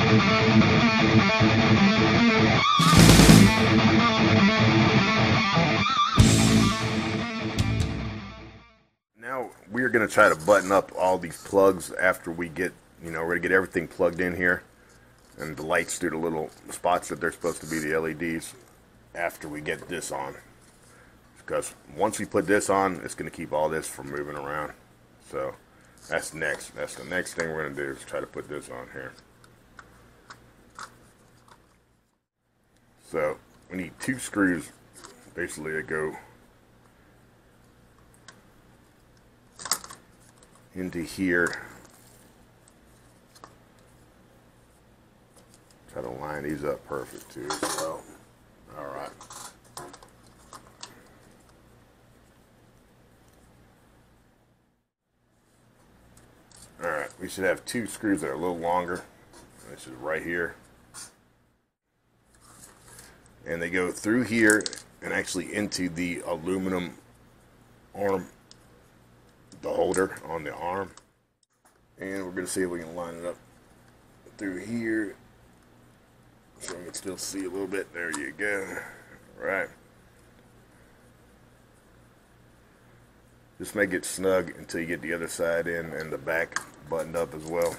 Now we're going to try to button up all these plugs after we get, we're going to get everything plugged in here. And the lights through the little spots that they're supposed to be the LEDs after we get this on. Because once we put this on, it's going to keep all this from moving around. So that's next. That's the next thing we're going to do is try to put this on here. So we need 2 screws basically to go into here. Try to line these up perfect too as well. Alright. Alright, we should have 2 screws that are a little longer. This is right here. And they go through here and actually into the aluminum arm, the holder on the arm. And we're going to see if we can line it up through here. So we can still see a little bit. There you go. Right. Just make it snug until you get the other side in and the back buttoned up as well.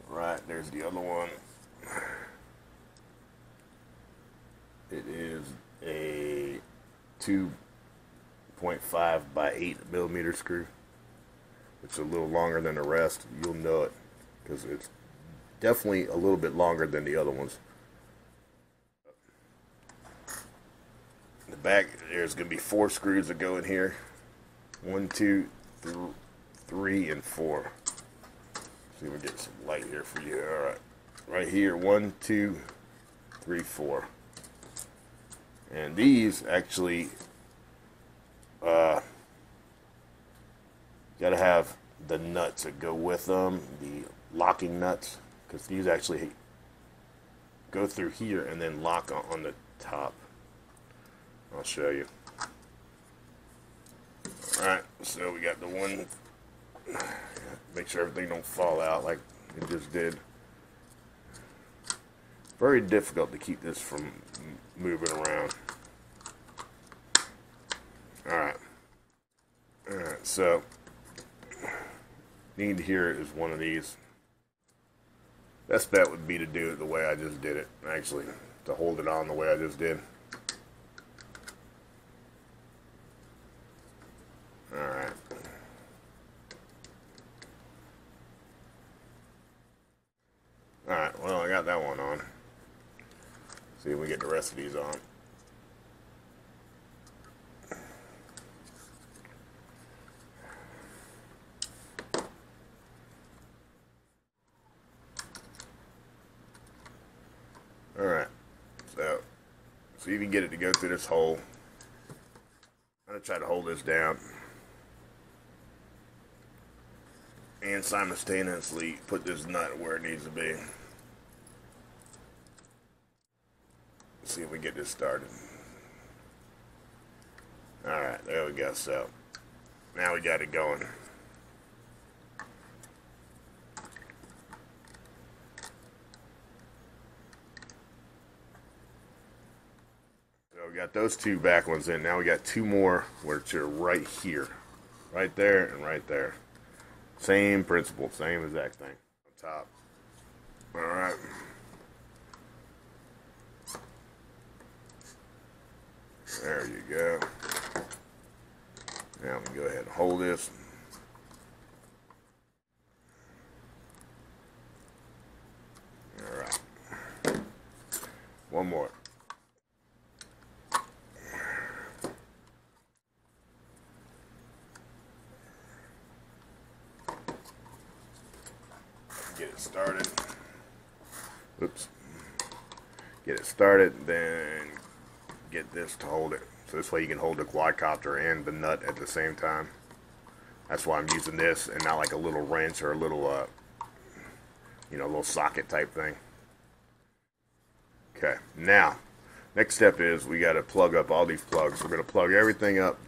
Right, there's the other one. It is a 2.5 by 8 millimeter screw. It's a little longer than the rest. You'll know it because it's definitely a little bit longer than the other ones. In the back, there's going to be 4 screws that go in here. 1, 2, 3, and 4. See if we get some light here for you. All right, right here, 1, 2, 3, 4. And these actually, got to have the nuts that go with them, the locking nuts. Because these actually go through here and then lock on the top. I'll show you. Alright, so we got the one. Make sure everything don't fall out like it just did. Very difficult to keep this from moving around. Alright. Alright, so need here is one of these. Best bet would be to do it the way I just did it. Actually, to hold it on the way I just did. Alright. Alright, well, I got that one on. See if we get the rest of these on. Alright, so see if you can get it to go through this hole. I'm going to try to hold this down and simultaneously put this nut where it needs to be. Let's see if we get this started. Alright, there we go. So now we got it going. We got those 2 back ones in. Now we got 2 more which are right here. Right there and right there. Same principle, same exact thing. On top. Alright. There you go. Now we can go ahead and hold this. Alright. One more. Get it started. Oops. Get it started, then get this to hold it. So this way you can hold the quadcopter and the nut at the same time. That's why I'm using this and not like a little wrench or a little, little socket type thing. Okay, now, next step is we got to plug up all these plugs. We're going to plug everything up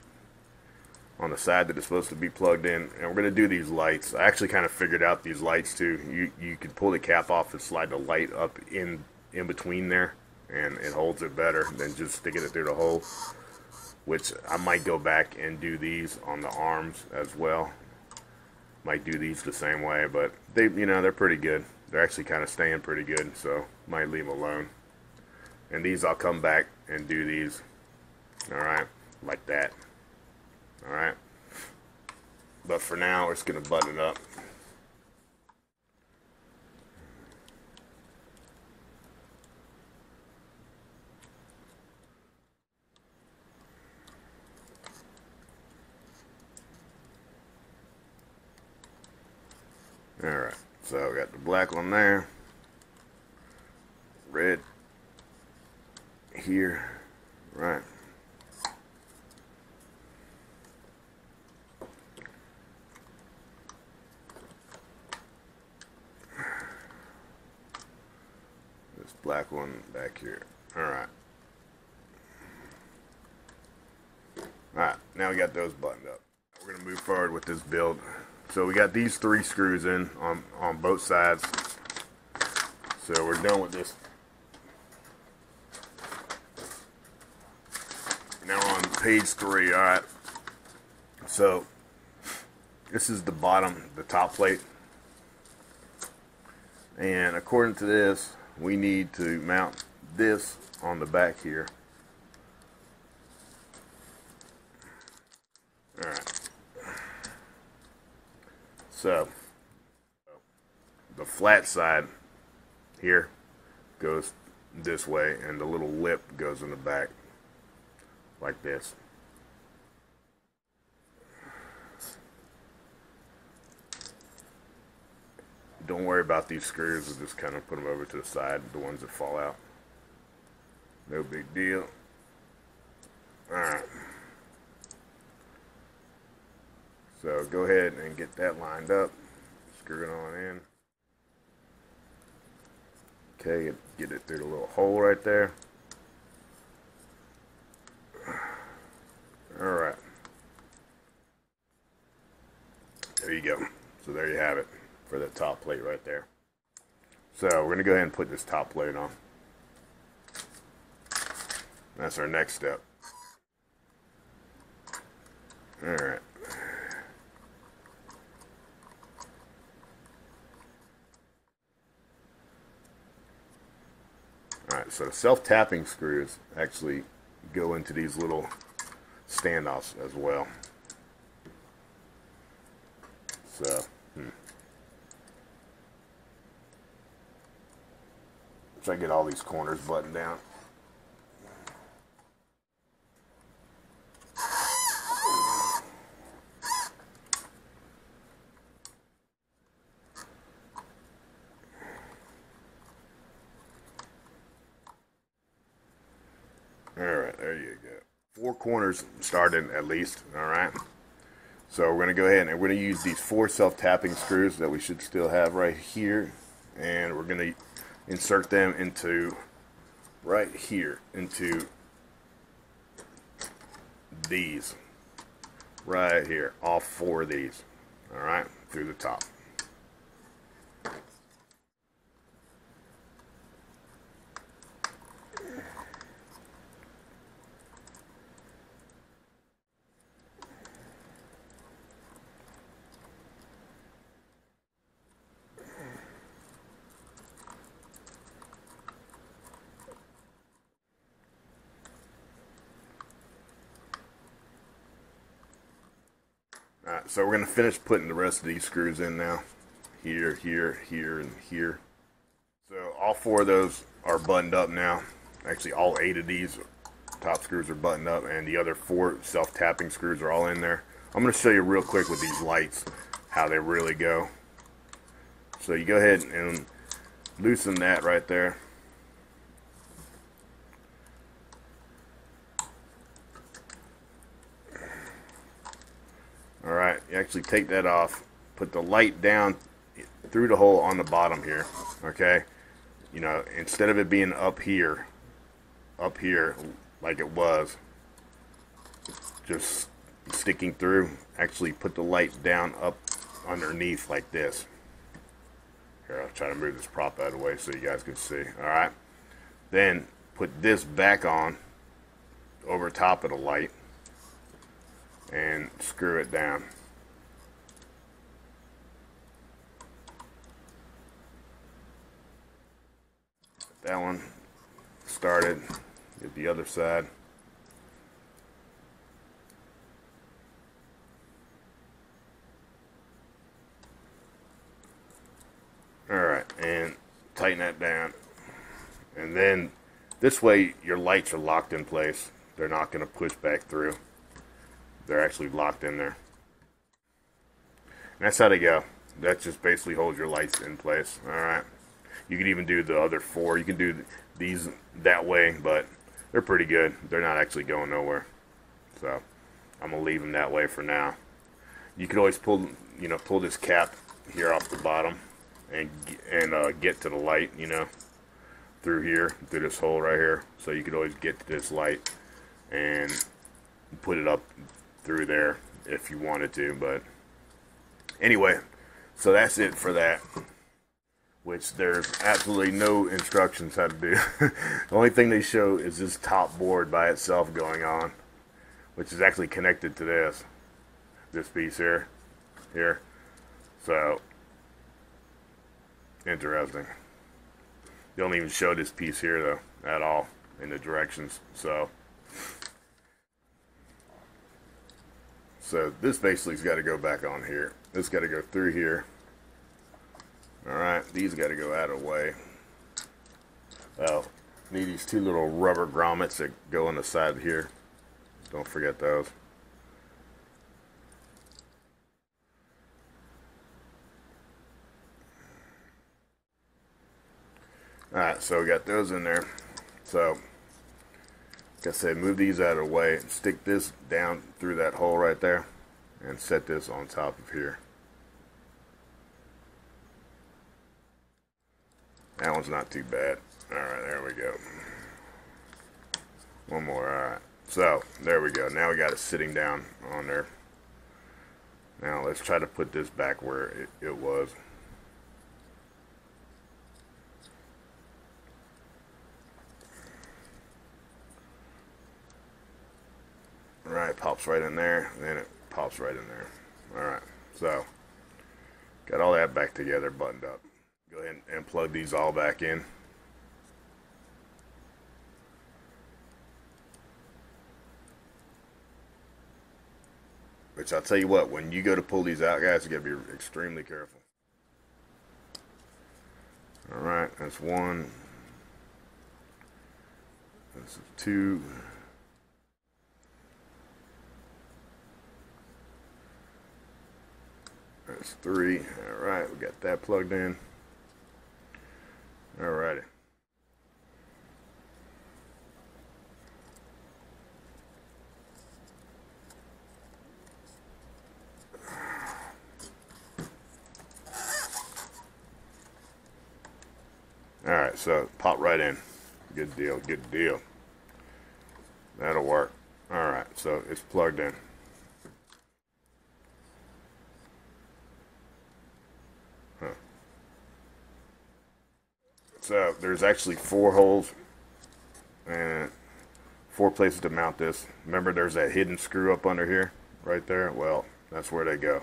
on the side that is supposed to be plugged in, and we're going to do these lights. I actually kind of figured out these lights too. You can pull the cap off and slide the light up in between there, and it holds it better than just sticking it through the hole, which I might go back and do these on the arms as well. Might do these the same way, but they, you know, they're pretty good. They're actually kind of staying pretty good, so might leave them alone. And these I'll come back and do these, alright, like that. Alright, but for now we're just going to button it up. Alright, so we got the black one there, red here, right. This black one back here. Alright. Alright, now we got those buttoned up. We're going to move forward with this build. So we got these 3 screws in on both sides. So we're done with this. Now we're on page 3, alright. So this is the bottom, the top plate. And according to this, we need to mount this on the back here. Alright. So, the flat side here goes this way, and the little lip goes in the back, like this. Don't worry about these screws, we'll just kind of put them over to the side, the ones that fall out. No big deal. Alright. So go ahead and get that lined up. Screw it on in. Okay, get it through the little hole right there. Alright. There you go. So there you have it for the top plate right there. So we're going to go ahead and put this top plate on. That's our next step. Alright. Alright, so the self-tapping screws actually go into these little standoffs as well. So, try to get all these corners buttoned down. Alright, there you go. 4 corners started at least, alright. So we're going to go ahead and we're going to use these 4 self-tapping screws that we should still have right here. And we're going to insert them into right here, into these. Right here, all 4 of these. Alright, through the top. Alright, so we're going to finish putting the rest of these screws in now. Here, here, here, and here. So all 4 of those are buttoned up now. Actually, all 8 of these top screws are buttoned up, and the other 4 self-tapping screws are all in there. I'm going to show you real quick with these lights how they really go. So you go ahead and loosen that right there. Alright, you actually take that off, put the light down through the hole on the bottom here, okay? You know, instead of it being up here like it was, just sticking through, actually put the light down up underneath like this. Here, I'll try to move this prop out of the way so you guys can see. Alright. Then put this back on over top of the light and screw it down. That one started. Get the other side. Alright, and tighten that down. And then this way your lights are locked in place. They're not going to push back through. They're actually locked in there. And that's how they go. That just basically holds your lights in place. Alright. You can even do the other four. You can do these that way, but they're pretty good. They're not actually going nowhere. So I'm going to leave them that way for now. You could always pull this cap here off the bottom and get to the light, through here, through this hole right here. So you could always get to this light and put it up through there if you wanted to. But anyway, so that's it for that, which there's absolutely no instructions how to do. The only thing they show is this top board by itself going on, which is actually connected to this piece here. So interesting. They don't even show this piece here though at all in the directions. So this basically's got to go back on here. This got to go through here. Alright, these got to go out of the way. Oh, need these two little rubber grommets that go on the side here. Don't forget those. Alright, so we got those in there. So, like I said, move these out of the way. Stick this down through that hole right there. And set this on top of here. That one's not too bad. Alright, there we go. One more, alright. So, there we go. Now we got it sitting down on there. Now, let's try to put this back where it was. Alright, pops right in there, and then it pops right in there. Alright, so, got all that back together, buttoned up. Go ahead and plug these all back in. Which I'll tell you what, when you go to pull these out, guys, you gotta be extremely careful. Alright, that's one. This is two. That's three. Alright, we got that plugged in. Alrighty. Alright, so pop right in. Good deal, good deal. That'll work. Alright, so it's plugged in. So there's actually 4 holes and 4 places to mount this. Remember, there's that hidden screw up under here, right there. Well, that's where they go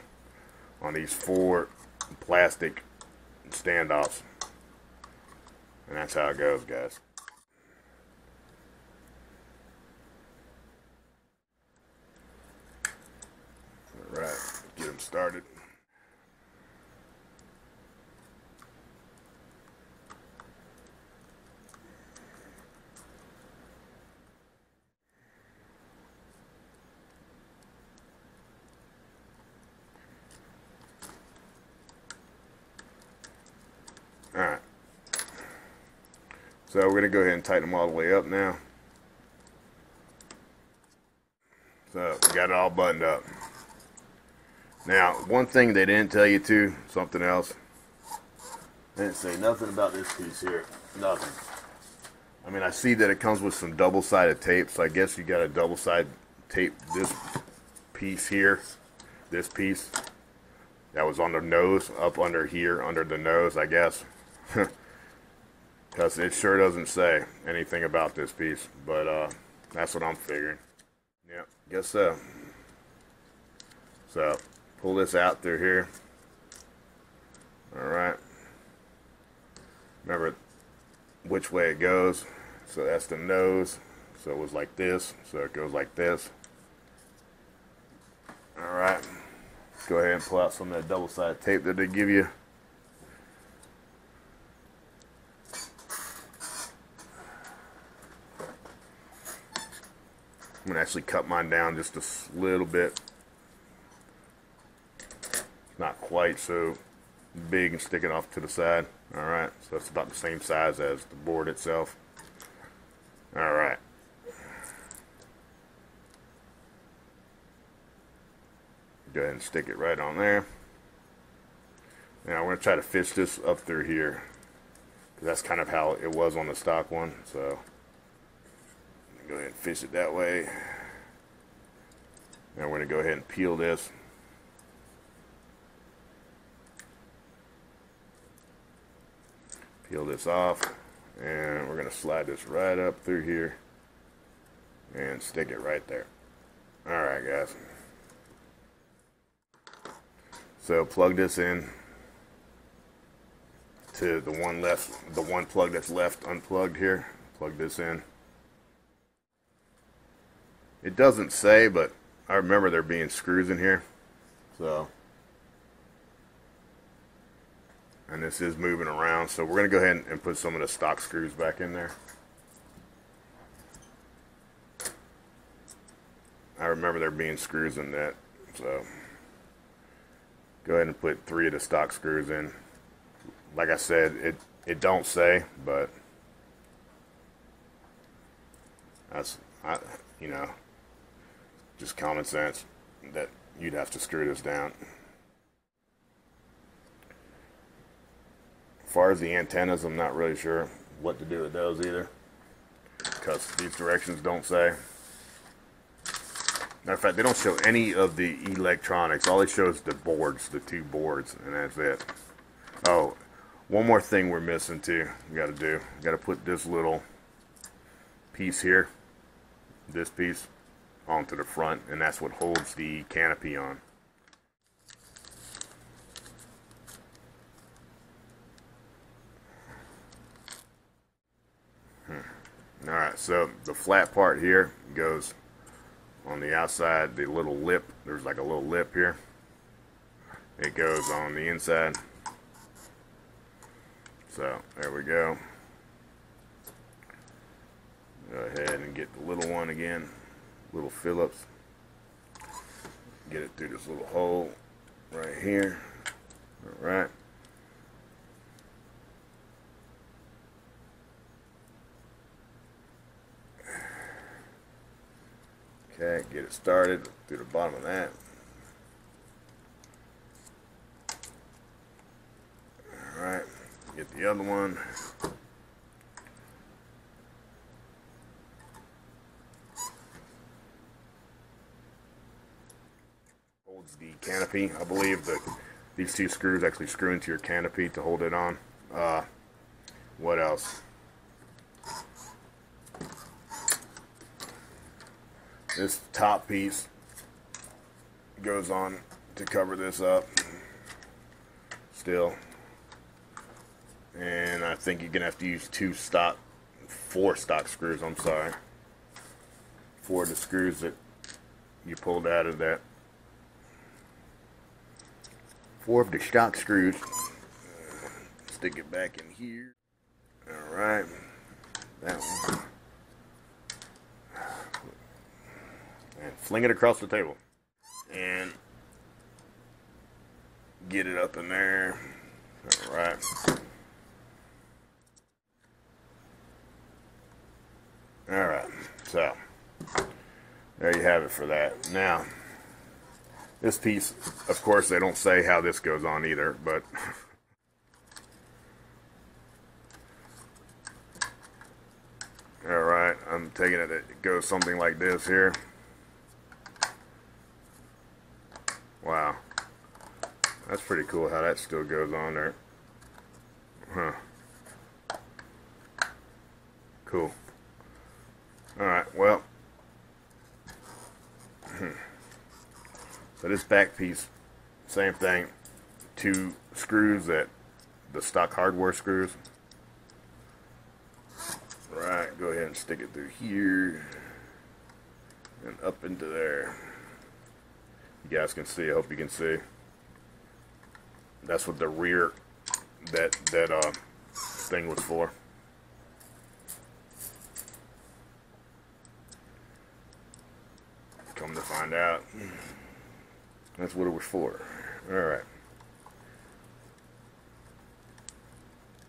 on these 4 plastic standoffs, and that's how it goes, guys. All right, get them started. Alright, so we're going to go ahead and tighten them all the way up now. So we got it all buttoned up. Now, one thing they didn't tell you too, something else. They didn't say nothing about this piece here. Nothing. I mean, I see that it comes with some double-sided tape, so I guess you got to double-side tape this piece here, this piece that was on the nose, up under here, under the nose, I guess. Because it sure doesn't say anything about this piece, but that's what I'm figuring. Yeah, guess so. So pull this out through here. Alright. Remember which way it goes. So that's the nose. So it was like this. So it goes like this. Alright. Go ahead and pull out some of that double-sided tape that they give you. I'm going to actually cut mine down just a little bit. Not quite so big and sticking off to the side. Alright, so it's about the same size as the board itself. Alright. Go ahead and stick it right on there. Now we're going to try to fish this up through here, because that's kind of how it was on the stock one. So go ahead and fish it that way. Now we're going to go ahead and peel this. Peel this off, and we're going to slide this right up through here and stick it right there. Alright guys. So plug this in to the one plug that's left unplugged here. Plug this in. It doesn't say, but I remember there being screws in here. So, and this is moving around, so we're going to go ahead and put some of the stock screws back in there. I remember there being screws in that, so go ahead and put 3 of the stock screws in. Like I said, it don't say, but that's, you know, just common sense that you'd have to screw this down. As far as the antennas, I'm not really sure what to do with those either, because these directions don't say. Matter of fact, they don't show any of the electronics. All it shows the boards, the 2 boards, and that's it. Oh, one more thing we're missing too. We got to do. We got to put this little piece here, this piece, onto the front, and that's what holds the canopy on. Alright, so the flat part here goes on the outside, the little lip. There's like a little lip here. It goes on the inside. So there we go. Go ahead and get the little one again, little Phillips. Get it through this little hole right here. Alright. Okay, get it started through the bottom of that. Alright, get the other one. Holds the canopy. I believe that these 2 screws actually screw into your canopy to hold it on. What else? This top piece goes on to cover this up still. And I think you're going to have to use 4 stock screws, I'm sorry. 4 of the screws that you pulled out of that. 4 of the stock screws. Stick it back in here. Alright. That one. And fling it across the table and get it up in there. Alright. Alright, so there you have it for that. Now, this piece, of course, they don't say how this goes on either, but alright, I'm taking it, it goes something like this here. pretty cool how that still goes on there. Huh. Cool. Alright, well. So this back piece, same thing. 2 screws, that the stock hardware screws. Right, go ahead and stick it through here and up into there. You guys can see, I hope you can see. That's what the rear that thing was for. Come to find out, that's what it was for. Alright.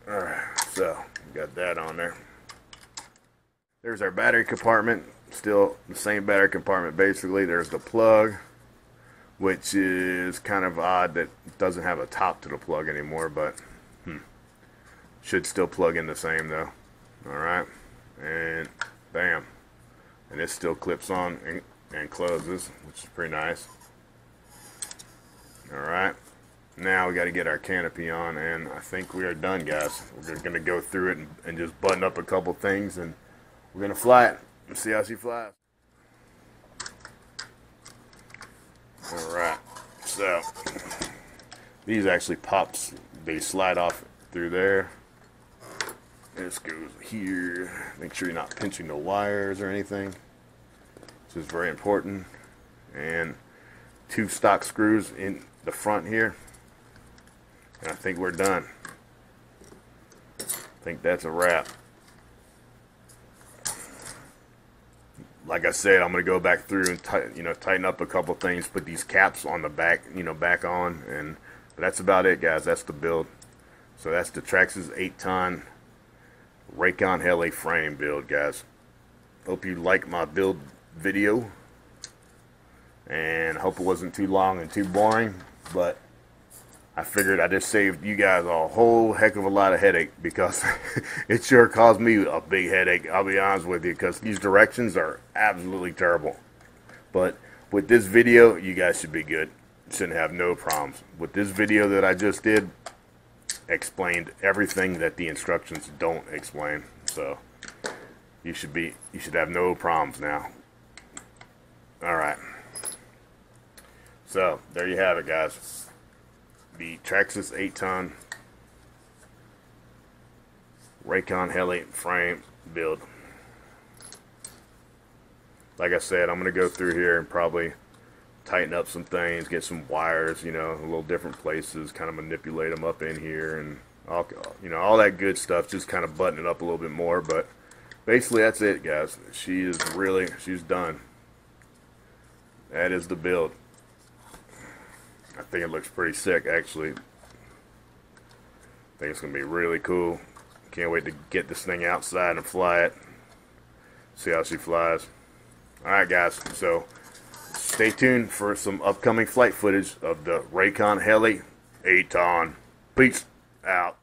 Alright, so we got that on there. There's our battery compartment. Still the same battery compartment basically. There's the plug, which is kind of odd that it doesn't have a top to the plug anymore, but should still plug in the same though. Alright, and bam, and it still clips on and closes, which is pretty nice. Alright, now we got to get our canopy on, and I think we are done, guys. We're going to go through it and just button up a couple things, and we're going to fly it and see how she flies. Alright, so these actually pops, they slide off through there. This goes here. Make sure you're not pinching the wires or anything. This is very important. And 2 stock screws in the front here. And I think we're done. I think that's a wrap. Like I said, I'm going to go back through and tighten up a couple things, put these caps on the back, back on, and that's about it, guys. That's the build. So that's the Traxxas Aton RAKONHELI frame build, guys. Hope you like my build video, and I hope it wasn't too long and too boring, but I figured I just saved you guys a whole heck of a lot of headache, because it sure caused me a big headache, I'll be honest with you, because these directions are absolutely terrible. But with this video, you guys should be good. Shouldn't have no problems. With this video that I just did, explained everything that the instructions don't explain. So you should have no problems now. Alright. So there you have it, guys. The Traxxas Aton RAKONHELI frame build. Like I said, I'm going to go through here and probably tighten up some things, get some wires, a little different places, kind of manipulate them up in here, and all that good stuff, just kind of button it up a little bit more. But basically that's it, guys. She's done. That is the build. I think it looks pretty sick, actually. I think it's going to be really cool. Can't wait to get this thing outside and fly it. See how she flies. Alright, guys. So stay tuned for some upcoming flight footage of the RAKONHELI Aton. Peace out.